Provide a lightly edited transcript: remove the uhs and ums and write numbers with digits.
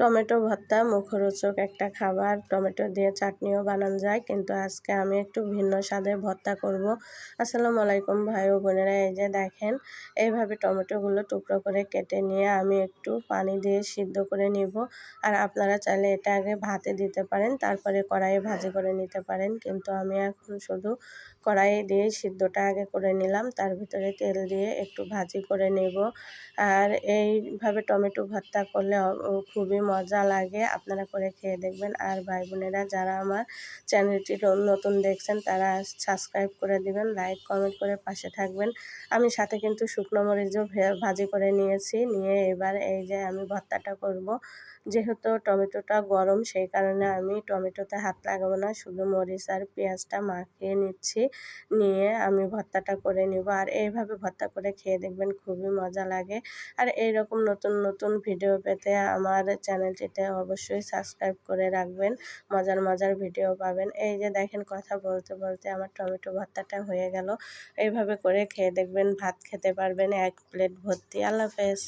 Tomato ভর্তা মুখরোচক একটা খাবার। টমেটো দিয়ে চাটনিও বানানো যায়, কিন্তু আজকে আমি একটু ভিন্ন স্বাদের ভর্তা করব। আসসালামু আলাইকুম ভাই ও বোনেরা, এই যে দেখেন এইভাবে টমেটোগুলো টুকরো করে কেটে নিয়ে আমি একটু পানি দিয়ে সিদ্ধ করে নিব। আর আপনারা চাইলে এটা আগে ভাতে দিতে পারেন, তারপরে কড়াইয়ে ভাজি করে নিতে পারেন, কিন্তু আমি এখন শুধু কড়াইয়ে দিয়ে সিদ্ধটা আগে করে নিলাম, তার ভিতরে তেল দিয়ে একটু ভাজি করে নেব। আর এইভাবে টমেটো ভর্তা করলে খুবই মজা লাগে, আপনারা করে খেয়ে দেখবেন। আর ভাই বোনেরা যারা আমার চ্যানেলটি নতুন দেখছেন তারা সাবস্ক্রাইব করে দিবেন, লাইক কমেন্ট করে পাশে থাকবেন। আমি সাথে কিন্তু শুকনো মরিচও ভাজি করে নিয়েছি, নিয়ে এবার এই যে আমি ভর্তাটা করব। যেহেতু টমেটোটা গরম সেই কারণে আমি টমেটোতে হাত লাগাবো না, শুধু মরিচ আর পেঁয়াজটা মাখিয়ে নিচ্ছি, নিয়ে আমি ভর্তাটা করে নিব। আর এইভাবে ভর্তা করে খেয়ে দেখবেন, খুবই মজা লাগে। আর এইরকম নতুন নতুন ভিডিও পেতে আমার চ্যানেলটিতে অবশ্যই সাবস্ক্রাইব করে রাখবেন, মজার মজার ভিডিও পাবেন। এই যে দেখেন কথা বলতে বলতে আমার টমেটো ভর্তাটা হয়ে গেল। এইভাবে করে খেয়ে দেখবেন, ভাত খেতে পারবেন 1 প্লেট ভর্তি। আল্লাহ হাফেজ।